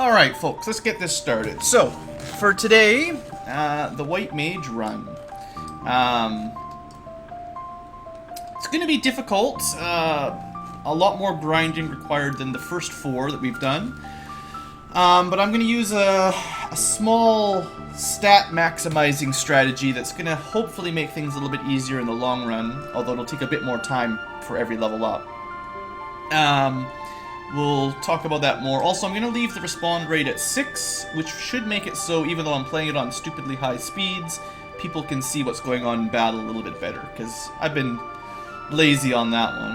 Alright, folks, let's get this started. So, for today, the White Mage run. It's going to be difficult. A lot more grinding required than the first 4 that we've done. But I'm going to use a small stat maximizing strategy that's going to hopefully make things a little bit easier in the long run, although it'll take a bit more time for every level up. We'll talk about that more. Also, I'm going to leave the respawn rate at 6, which should make it so even though I'm playing it on stupidly high speeds, people can see what's going on in battle a little bit better, because I've been lazy on that one.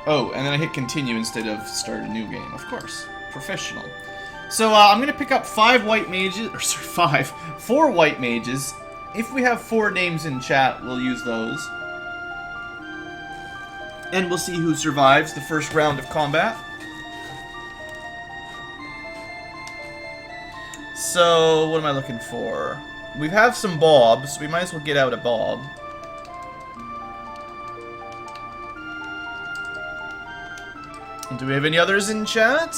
Oh, and then I hit continue instead of start a new game, of course. Professional. So, I'm going to pick up 5 white mages, or sorry, 4 white mages. If we have 4 names in chat, we'll use those. And we'll see who survives the first round of combat. So, what am I looking for? We have some Bobs, so we might as well get out a Bob. And do we have any others in chat?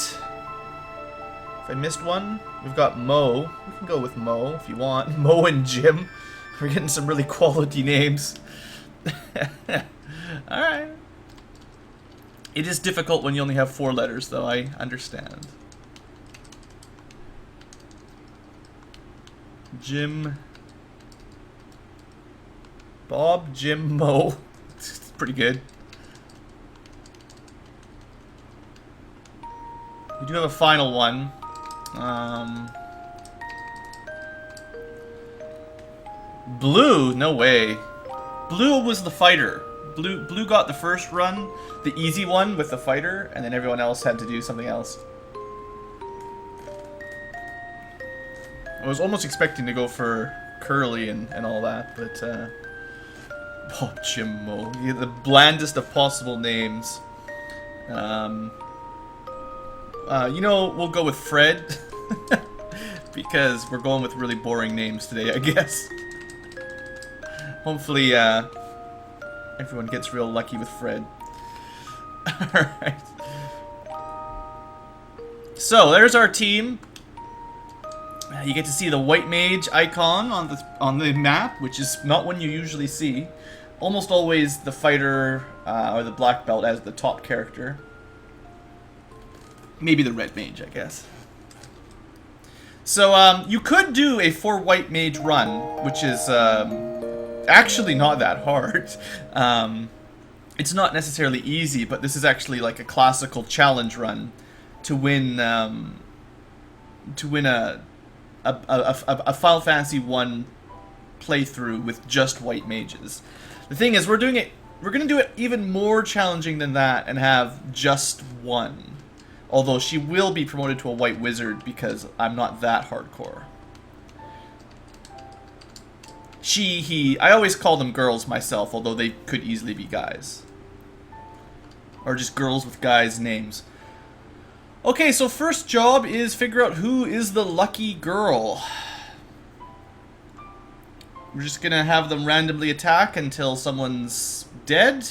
If I missed one, we've got Mo. We can go with Mo if you want. Mo and Jim. We're getting some really quality names. Alright. It is difficult when you only have 4 letters, though, I understand. Jim. Bob, Jim, Mo. It's pretty good. We do have a final one. Blue? No way. Blue was the fighter. Blue got the first run, the easy one with the fighter, and then everyone else had to do something else. I was almost expecting to go for Curly and all that, but Bob, Jim, Mo. Yeah, the blandest of possible names. You know, we'll go with Fred. Because we're going with really boring names today, I guess. Hopefully, everyone gets real lucky with Fred. Alright. So, there's our team. You get to see the White Mage icon on the map, which is not one you usually see. Almost always the fighter or the black belt as the top character. Maybe the Red Mage, I guess. So, you could do a 4 White Mage run, which is actually not that hard. It's not necessarily easy, but this is actually like a classical challenge run to win a Final Fantasy 1 playthrough with just white mages. The thing is, we're gonna do it even more challenging than that and have just one. Although she will be promoted to a white wizard because I'm not that hardcore. She, he, I always call them girls myself, although they could easily be guys. Or just girls with guys' names. Okay, so first job is figure out who is the lucky girl. We're just gonna have them randomly attack until someone's dead.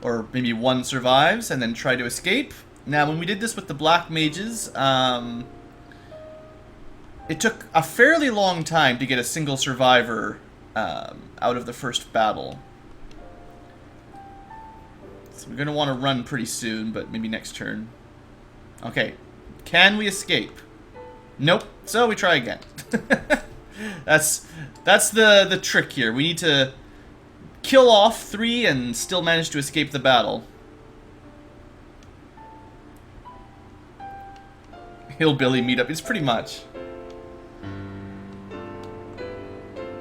Or maybe one survives and then try to escape. Now, when we did this with the black mages, it took a fairly long time to get a single survivor out of the first battle. So we're going to want to run pretty soon, but maybe next turn. Okay. Can we escape? Nope. So we try again. That's the trick here. We need to kill off 3 and still manage to escape the battle. Hillbilly meetup. It's pretty much.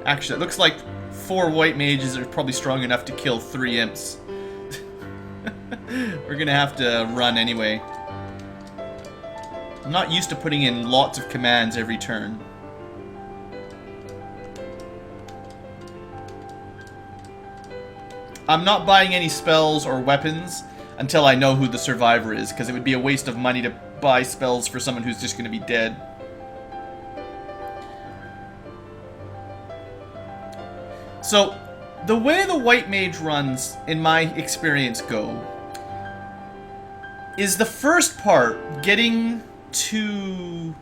Actually, it looks like 4 white mages are probably strong enough to kill 3 imps. We're gonna have to run anyway. I'm not used to putting in lots of commands every turn. I'm not buying any spells or weapons until I know who the survivor is, because it would be a waste of money to buy spells for someone who's just going to be dead. So, the way the White Mage runs, in my experience, go, is the first part, getting to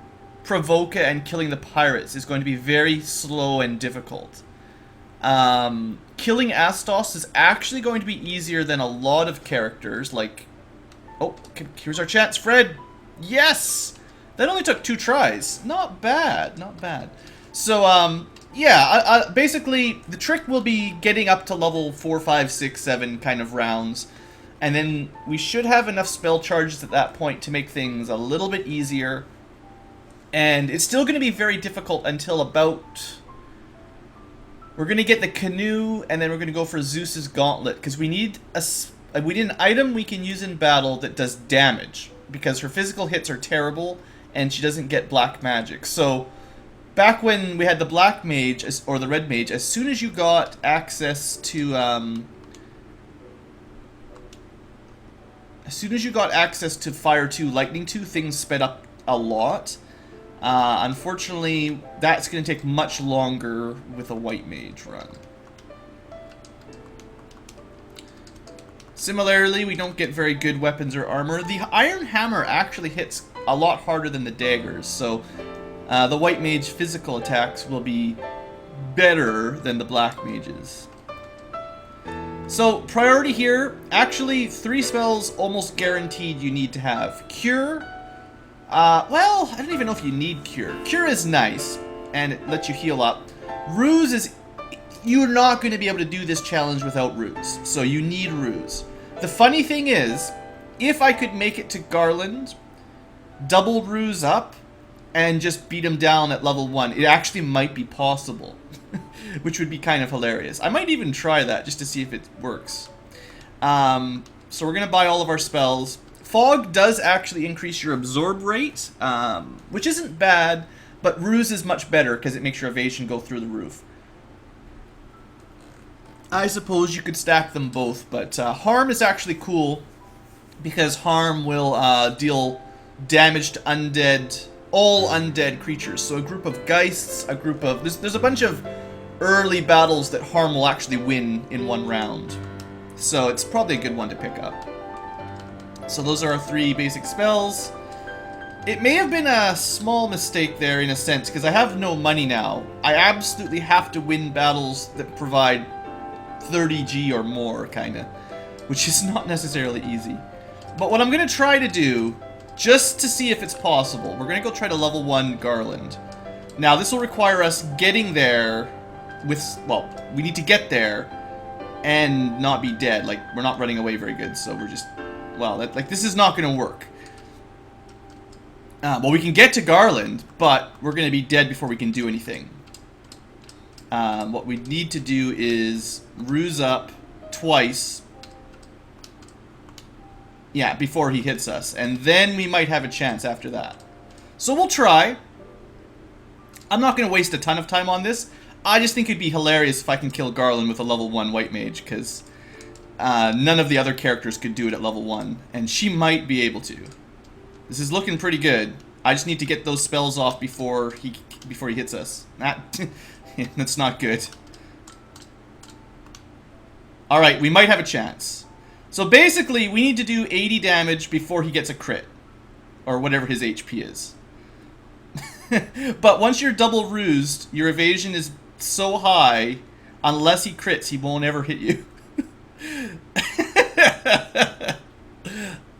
Provoca and killing the pirates, is going to be very slow and difficult. Killing Astos is actually going to be easier than a lot of characters, like... Oh, here's our chance, Fred! Yes! That only took 2 tries. Not bad, not bad. So, yeah, basically, the trick will be getting up to level 4, 5, 6, 7 kind of rounds. And then we should have enough spell charges at that point to make things a little bit easier. And it's still going to be very difficult until about... We're going to get the canoe, and then we're going to go for Zeus's gauntlet, because we need an item we can use in battle that does damage, because her physical hits are terrible, and she doesn't get black magic. So, back when we had the black mage, or the red mage, as soon as you got access to, Fire 2, Lightning 2, things sped up a lot. Unfortunately, that's going to take much longer with a white mage run. Similarly, we don't get very good weapons or armor. The iron hammer actually hits a lot harder than the daggers, so the white mage physical attacks will be better than the black mages. So, priority here, actually 3 spells almost guaranteed you need to have. Cure, well, I don't even know if you need Cure. Cure is nice, and it lets you heal up. Ruse is... You're not going to be able to do this challenge without Ruse, so you need Ruse. The funny thing is, if I could make it to Garland, double Ruse up, and just beat him down at level 1, it actually might be possible. Which would be kind of hilarious. I might even try that, just to see if it works. So we're going to buy all of our spells. Fog does actually increase your absorb rate, which isn't bad, but Ruse is much better because it makes your evasion go through the roof. I suppose you could stack them both, but Harm is actually cool because Harm will deal damage to all undead creatures. So a group of Geists, a group of... There's a bunch of early battles that Harm will actually win in one round. So it's probably a good one to pick up. So those are our 3 basic spells. It may have been a small mistake there in a sense, because I have no money now. I absolutely have to win battles that provide 30G or more, kinda. Which is not necessarily easy. But what I'm going to try to do, just to see if it's possible, we're going to go try to level 1 Garland. Now, this will require us getting there with... Well, we need to get there and not be dead. Like, we're not running away very good, so we're just... Well, this is not going to work. Well, we can get to Garland, but we're going to be dead before we can do anything. What we need to do is ruse up twice. Yeah, before he hits us. And then we might have a chance after that. So we'll try. I'm not going to waste a ton of time on this. I just think it'd be hilarious if I can kill Garland with a level 1 white mage, because... none of the other characters could do it at level 1, and she might be able to. This is looking pretty good. I just need to get those spells off before he hits us. That's not good. Alright, we might have a chance. So basically, we need to do 80 damage before he gets a crit. Or whatever his HP is. But once you're double rused, your evasion is so high, unless he crits, he won't ever hit you.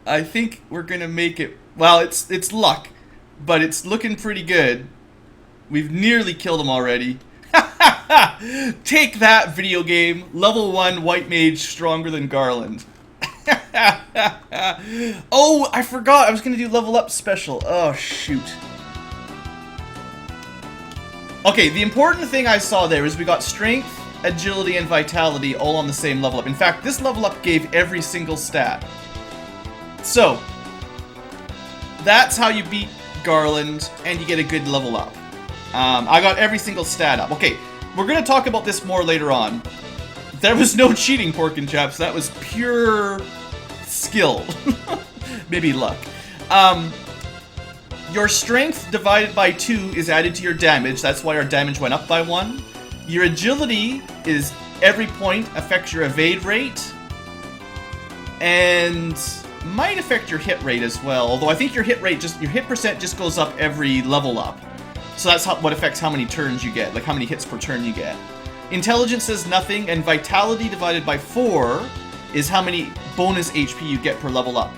I think we're gonna make it. Well, it's luck, but it's looking pretty good. We've nearly killed him already. Take that, video game. Level 1 white mage stronger than Garland. Oh, I forgot. I was gonna do level up special. Oh, shoot. Okay, the important thing I saw there is we got strength, agility, and vitality all on the same level up. In fact, this level up gave every single stat. So, that's how you beat Garland, and you get a good level up. I got every single stat up. Okay, we're going to talk about this more later on. There was no cheating, pork and chaps. That was pure skill. Maybe luck. Your strength divided by 2 is added to your damage. That's why our damage went up by 1. Your agility is every point affects your evade rate. And might affect your hit rate as well. Although I think your hit percent just goes up every level up. So that's what affects how many turns you get, like how many hits per turn you get. Intelligence says nothing, and Vitality divided by 4 is how many bonus HP you get per level up.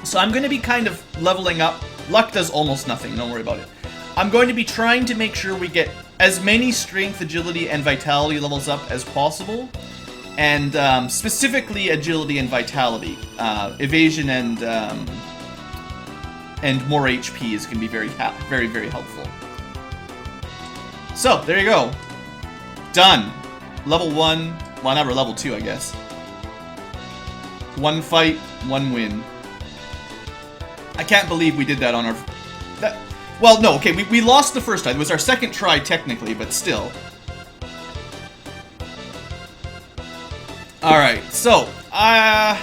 So I'm going to be kind of leveling up. Luck does almost nothing, don't worry about it. I'm going to be trying to make sure we get as many Strength, Agility, and Vitality levels up as possible. And specifically Agility and Vitality. Evasion and more HP is going to be very, very helpful. So, there you go. Done. Level 1. Well, now we're level 2, I guess. 1 fight, 1 win. I can't believe we did that on our... Well, no, okay, we lost the first time. It was our second try, technically, but still. Alright, so, I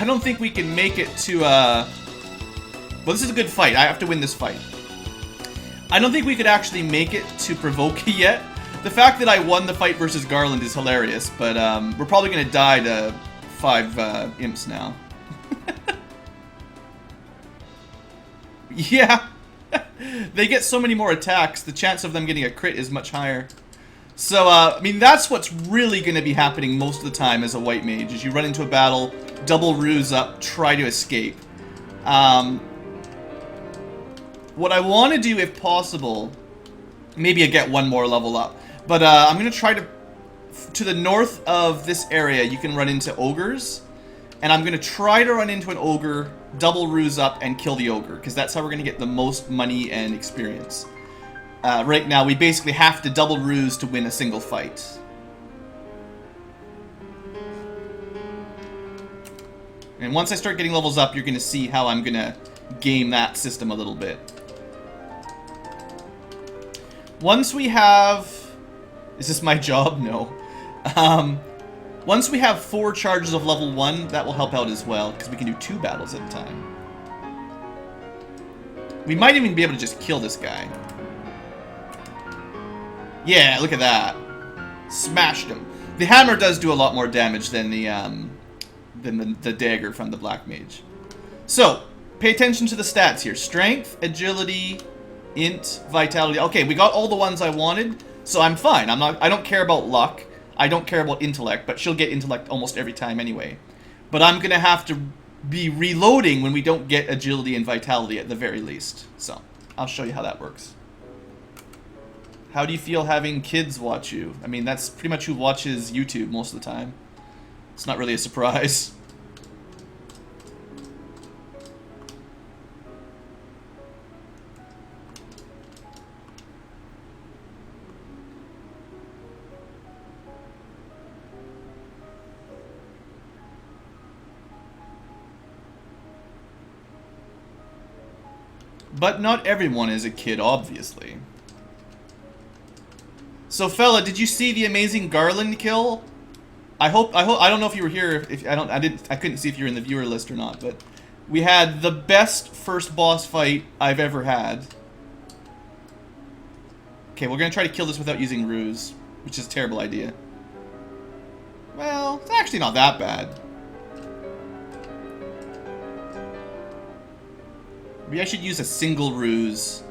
don't think we can make it to, Well, this is a good fight. I have to win this fight. I don't think we could actually make it to Provoke yet. The fact that I won the fight versus Garland is hilarious, but, we're probably gonna die to 5, imps now. Yeah. They get so many more attacks, the chance of them getting a crit is much higher. So, I mean, that's what's really going to be happening most of the time as a white mage, is you run into a battle, double ruse up, try to escape. What I want to do, if possible, maybe I get 1 more level up, but I'm going to try to the north of this area, you can run into ogres, and I'm going to try to run into an ogre, double ruse up, and kill the ogre, because that's how we're going to get the most money and experience. Right now, we basically have to double ruse to win a single fight. And once I start getting levels up, you're going to see how I'm going to game that system a little bit. Once we have... Is this my job? No. Once we have 4 charges of level 1, that will help out as well, because we can do 2 battles at a time. We might even be able to just kill this guy. Yeah, look at that. Smashed him. The hammer does do a lot more damage than the dagger from the Black Mage. So, pay attention to the stats here. Strength, Agility, Int, Vitality. Okay, we got all the ones I wanted, so I'm fine. I don't care about luck. I don't care about intellect, but she'll get intellect almost every time anyway. But I'm gonna have to be reloading when we don't get agility and vitality at the very least. So, I'll show you how that works. How do you feel having kids watch you? I mean, that's pretty much who watches YouTube most of the time. It's not really a surprise. But not everyone is a kid, obviously. So, fella, did you see the amazing Garland kill? I don't know if you were here. I couldn't see if you were in the viewer list or not. But we had the best first boss fight I've ever had. Okay, we're gonna try to kill this without using ruse, which is a terrible idea. Well, it's actually not that bad. Maybe I should use a single ruse.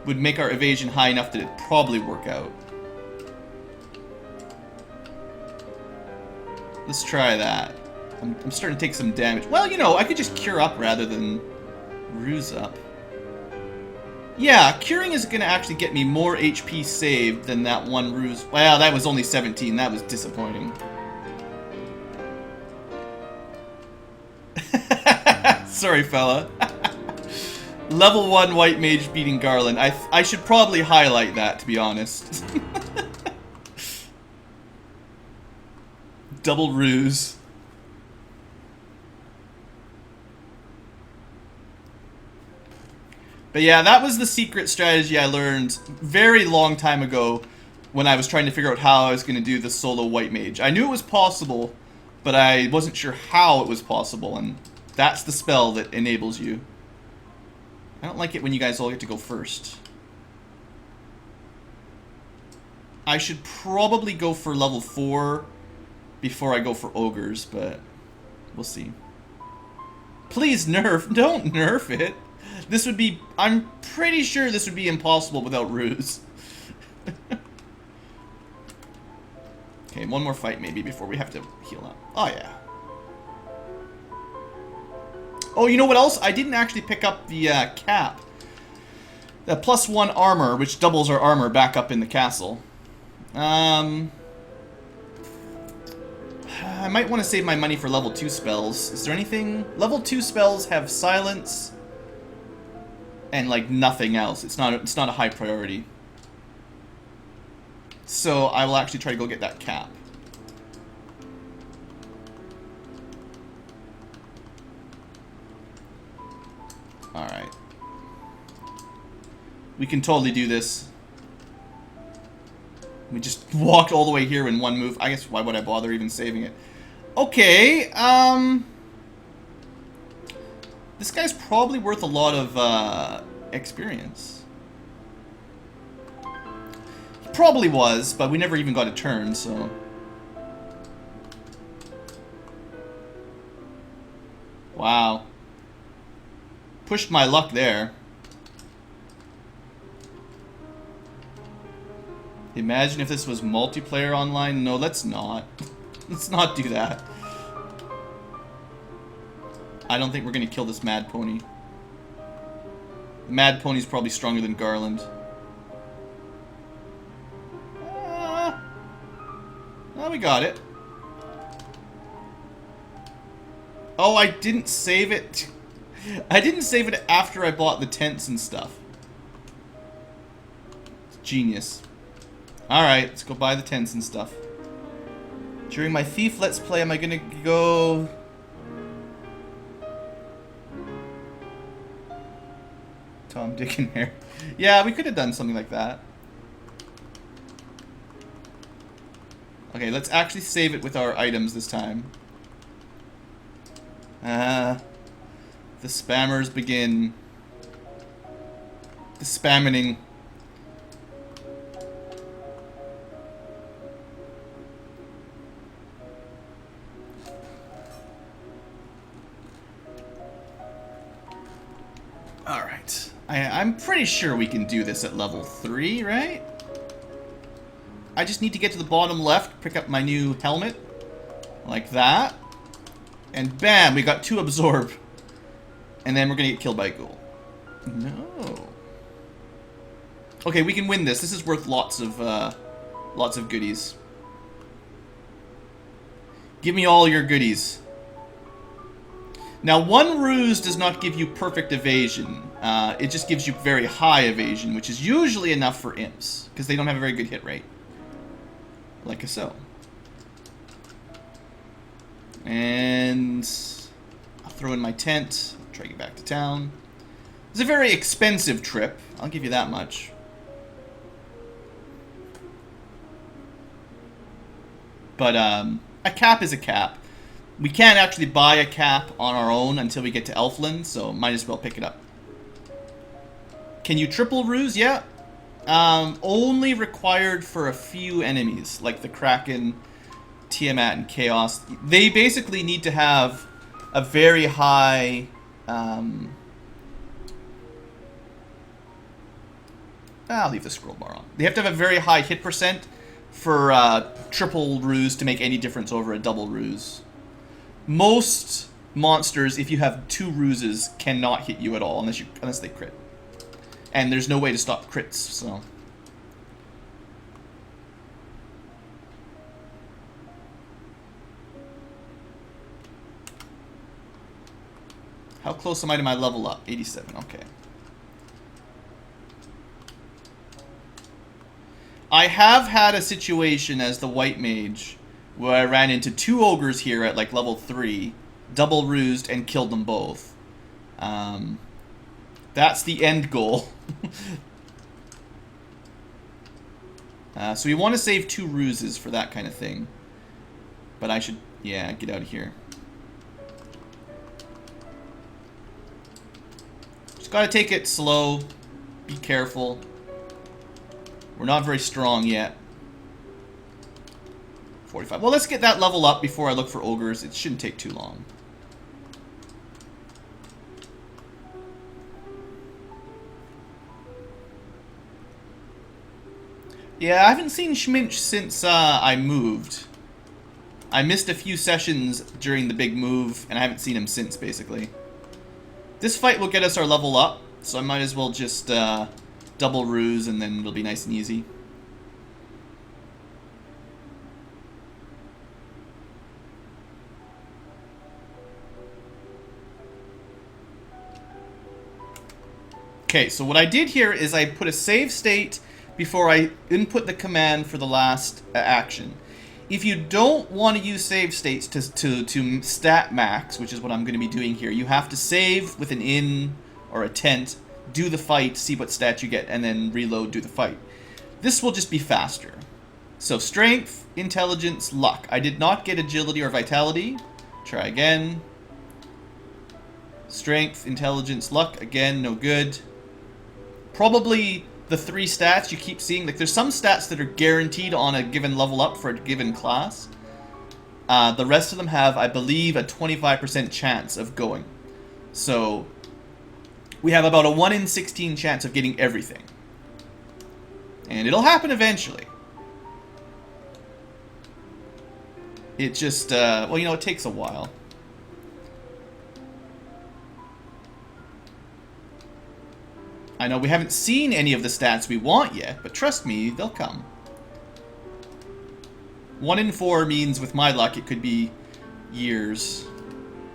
Would make our evasion high enough that it'd probably work out. Let's try that. I'm starting to take some damage. Well, you know, I could just cure up rather than ruse up. Yeah, curing is going to actually get me more HP saved than that one ruse. Well, that was only 17. That was disappointing. Sorry, fella. Level 1 White Mage beating Garland. I should probably highlight that, to be honest. Double ruse. But yeah, that was the secret strategy I learned very long time ago when I was trying to figure out how I was going to do the solo White Mage. I knew it was possible, but I wasn't sure how it was possible, and that's the spell that enables you. I don't like it when you guys all get to go first. I should probably go for level 4 before I go for ogres, but we'll see. Please nerf. Don't nerf it. This would be... I'm pretty sure this would be impossible without ruse. Okay, one more fight maybe before we have to heal up. Oh, yeah. Oh, you know what else? I didn't actually pick up the cap. The +1 armor, which doubles our armor back up in the castle. I might want to save my money for level 2 spells. Is there anything... Level 2 spells have silence and, like, nothing else. It's not a high priority. So I will actually try to go get that cap. Alright. We can totally do this. We just walked all the way here in one move. I guess why would I bother even saving it? Okay, this guy's probably worth a lot of experience. He probably was, but we never even got a turn, so... Wow. Pushed my luck there. Imagine if this was multiplayer online. No, let's not. Let's not do that. I don't think we're gonna kill this Mad Pony. The Mad Pony's probably stronger than Garland. Well, we got it. Oh, I didn't save it. I didn't save it after I bought the tents and stuff. It's genius. Alright, let's go buy the tents and stuff. During my Thief Let's Play, am I gonna go... Tom, Dick, and Harry. Yeah, we could have done something like that. Okay, let's actually save it with our items this time. The spammers begin. The spamming. Alright. I'm pretty sure we can do this at level 3, right? I just need to get to the bottom left, pick up my new helmet. Like that. And bam, we got 2 absorb. And then we're gonna get killed by a ghoul. No. Okay, we can win this. This is worth lots of goodies. Give me all your goodies. Now, 1 ruse does not give you perfect evasion. It just gives you very high evasion, which is usually enough for imps, because they don't have a very good hit rate. Like so. And I'll throw in my tent, try to get back to town. It's a very expensive trip, I'll give you that much. But a cap is a cap. We can't actually buy a cap on our own until we get to Elfland, so might as well pick it up. Can you triple ruse? Yeah. Only required for a few enemies, like the Kraken, Tiamat, and Chaos. They basically need to have a very high... I'll leave the scroll bar on. They have to have a very high hit percent for triple ruse to make any difference over a double ruse. Most monsters, if you have 2 ruses, cannot hit you at all unless they crit. And there's no way to stop crits, so... How close am I to my level up? 87, okay. I have had a situation as the White Mage where I ran into 2 ogres here at like level 3, double rused, and killed them both. That's the end goal. So we want to save 2 ruses for that kind of thing. But I should, yeah, get out of here. Just gotta take it slow. Be careful. We're not very strong yet. 45. Well, let's get that level up before I look for ogres. It shouldn't take too long. Yeah, I haven't seen Schminch since I moved. I missed a few sessions during the big move, and I haven't seen him since, basically. This fight will get us our level up, so I might as well just double ruse, and then it'll be nice and easy. Okay, so what I did here is I put a save state before I input the command for the last action. If you don't want to use save states to stat max, which is what I'm going to be doing here, you have to save with an in or a tent, do the fight, see what stat you get, and then reload, do the fight. This will just be faster. So strength, intelligence, luck. I did not get agility or vitality. Try again. Strength, intelligence, luck. Again, no good. Probably the 3 stats you keep seeing. Like, there's some stats that are guaranteed on a given level up for a given class. The rest of them have, I believe, a 25% chance of going. So we have about a 1 in 16 chance of getting everything. And it'll happen eventually. It just, well, you know, it takes a while. I know we haven't seen any of the stats we want yet, but trust me, they'll come. 1 in 4 means, with my luck, it could be years.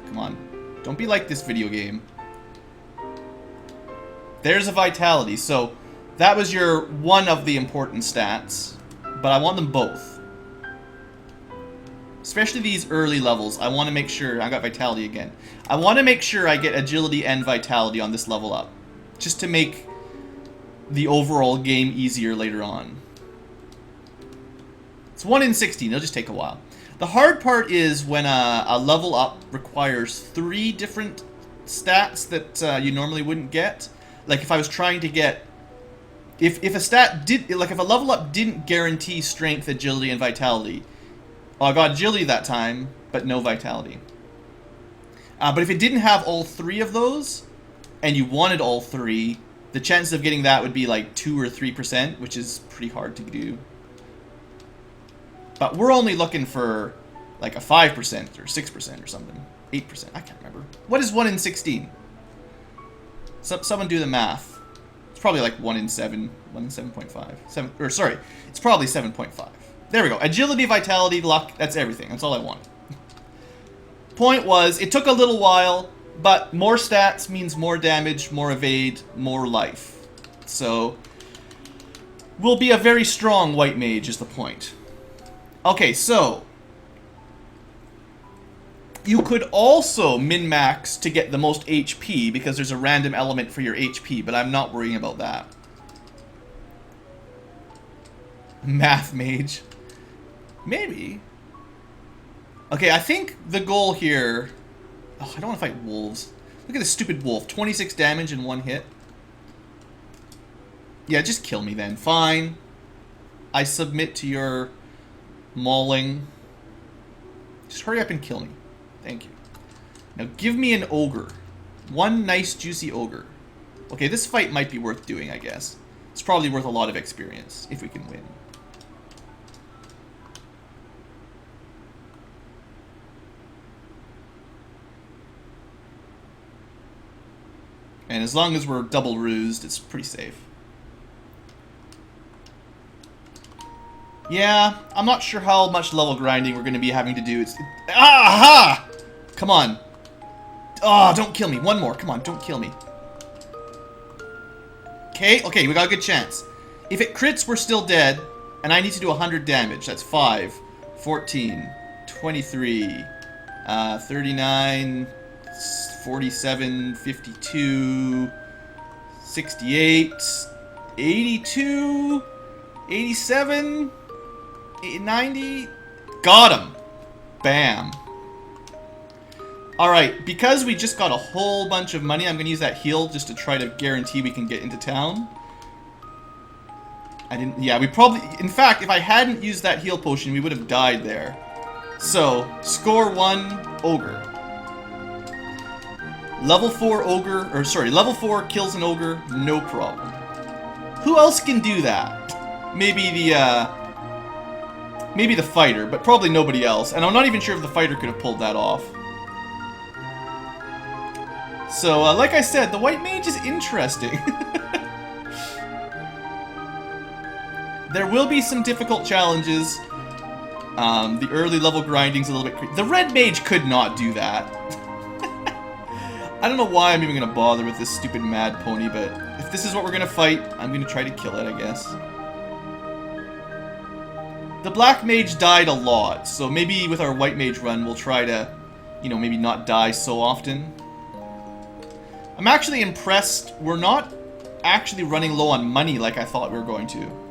Come on. Don't be like this video game. There's a vitality, so that was your one of the important stats, but I want them both. Especially these early levels, I want to make sure, I got vitality again. I want to make sure I get agility and vitality on this level up. Just to make the overall game easier later on. It's 1 in 16, it'll just take a while. The hard part is when a level up requires 3 different stats that you normally wouldn't get. Like if I was trying to get... If a stat did... Like if a level up didn't guarantee strength, agility, and vitality. Well, I got agility that time, but no vitality. But if it didn't have all 3 of those... and you wanted all 3, the chances of getting that would be like 2 or 3%, which is pretty hard to do. But we're only looking for like a 5% or 6% or something. 8%, I can't remember. What is 1 in 16? Someone do the math. It's probably like 1 in 7, 1 in 7.5. Or sorry, it's probably 7.5. There we go. Agility, vitality, luck, that's everything. That's all I want. Point was, it took a little while. But more stats means more damage, more evade, more life. So, we'll be a very strong white mage is the point. Okay, so... you could also min-max to get the most HP, because there's a random element for your HP, but I'm not worrying about that. Math mage. Maybe. Okay, I think the goal here... Oh, I don't want to fight wolves. Look at this stupid wolf. 26 damage in 1 hit. Yeah, just kill me then. Fine. I submit to your mauling. Just hurry up and kill me. Thank you. Now give me an ogre. 1 nice juicy ogre. Okay, this fight might be worth doing, I guess. It's probably worth a lot of experience, if we can win. And as long as we're double rused, it's pretty safe. Yeah, I'm not sure how much level grinding we're going to be having to do. It's... Aha! Come on. Oh, don't kill me. One more. Come on, don't kill me. Okay, we got a good chance. If it crits, we're still dead. And I need to do 100 damage. That's 5, 14, 23, 39... 47, 52, 68, 82, 87, 90. Got him. Bam. Alright, because we just got a whole bunch of money, I'm going to use that heal just to try to guarantee we can get into town. I didn't... Yeah, we probably... In fact, if I hadn't used that heal potion, we would have died there. So, score 1, ogre. Level 4 ogre, or sorry, level 4 kills an ogre, no problem. Who else can do that? Maybe the fighter, but probably nobody else. And I'm not even sure if the fighter could have pulled that off. So, like I said, the white mage is interesting. There will be some difficult challenges. The early level grinding's a little bit... The red mage could not do that. I don't know why I'm even going to bother with this stupid mad pony, but if this is what we're going to fight, I'm going to try to kill it, I guess. The black mage died a lot, so maybe with our white mage run, we'll try to, you know, maybe not die so often. I'm actually impressed we're not actually running low on money like I thought we were going to.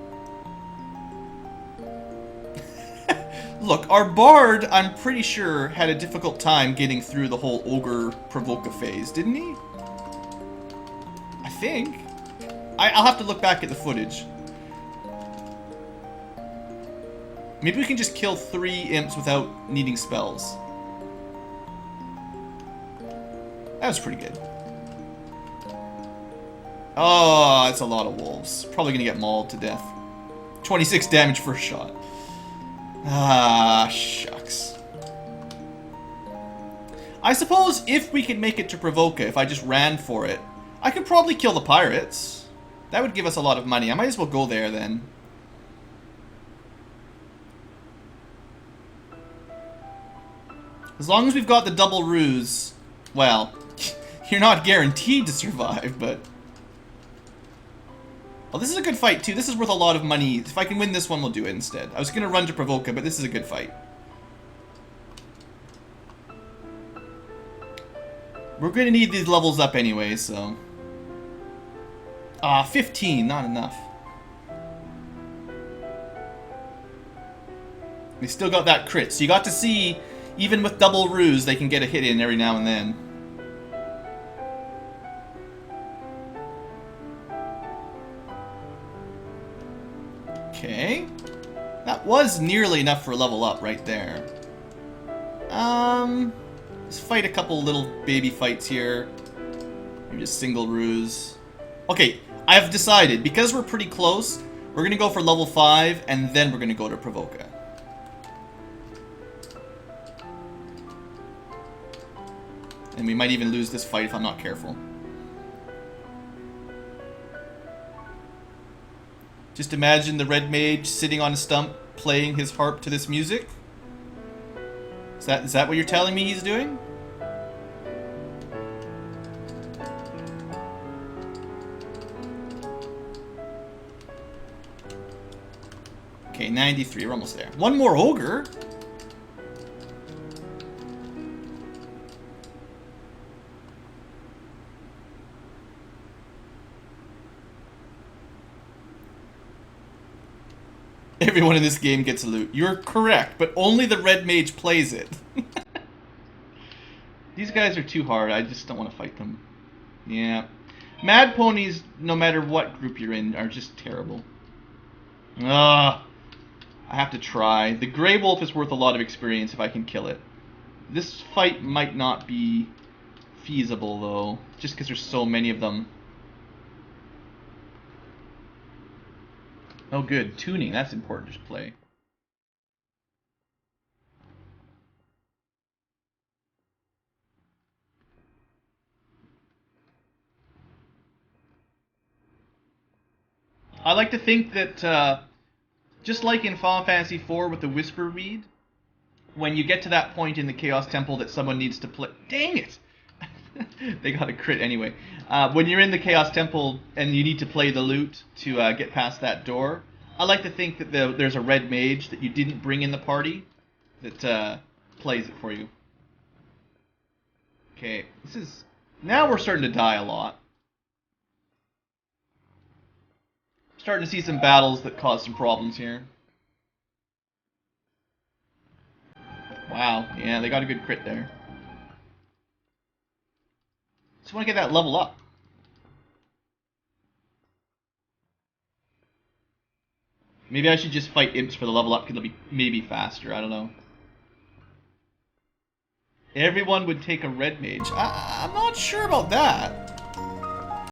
Look, our bard, I'm pretty sure, had a difficult time getting through the whole ogre provoca phase, didn't he? I think. I'll have to look back at the footage. Maybe we can just kill 3 imps without needing spells. That was pretty good. Oh, that's a lot of wolves. Probably gonna get mauled to death. 26 damage first shot. Ah, shucks. I suppose if we could make it to Provoca, if I just ran for it, I could probably kill the pirates. That would give us a lot of money. I might as well go there then. As long as we've got the double ruse, well, you're not guaranteed to survive, but... Well, this is a good fight, too. This is worth a lot of money. If I can win this one, we'll do it instead. I was going to run to Provoca, but this is a good fight. We're going to need these levels up anyway, so... Ah, 15. Not enough. We still got that crit, so you got to see, even with double ruse, they can get a hit in every now and then. Okay. That was nearly enough for a level up right there. Let's fight a couple little baby fights here. Maybe just single ruse. Okay, I've decided, because we're pretty close, we're gonna go for level 5, and then we're gonna go to Provoca. And we might even lose this fight if I'm not careful. Just imagine the red mage sitting on a stump playing his harp to this music. Is that what you're telling me he's doing? Okay, 93, we're almost there. One more ogre? Everyone in this game gets loot. You're correct, but only the red mage plays it. These guys are too hard. I just don't want to fight them. Yeah. Mad ponies, no matter what group you're in, are just terrible. Ugh. I have to try. The Grey Wolf is worth a lot of experience if I can kill it. This fight might not be feasible, though, just because there's so many of them. Oh good, tuning, that's important to play. I like to think that, just like in Final Fantasy IV with the Whisper Reed, when you get to that point in the Chaos Temple that someone needs to play... Dang it! They got a crit anyway. When you're in the Chaos Temple and you need to play the lute to get past that door, I like to think that there's a red mage that you didn't bring in the party that plays it for you. Okay, this is... Now we're starting to die a lot. Starting to see some battles that cause some problems here. Wow, yeah, they got a good crit there. Just want to get that level up. Maybe I should just fight imps for the level up, because it'll be maybe faster, I don't know. Everyone would take a red mage. I'm not sure about that.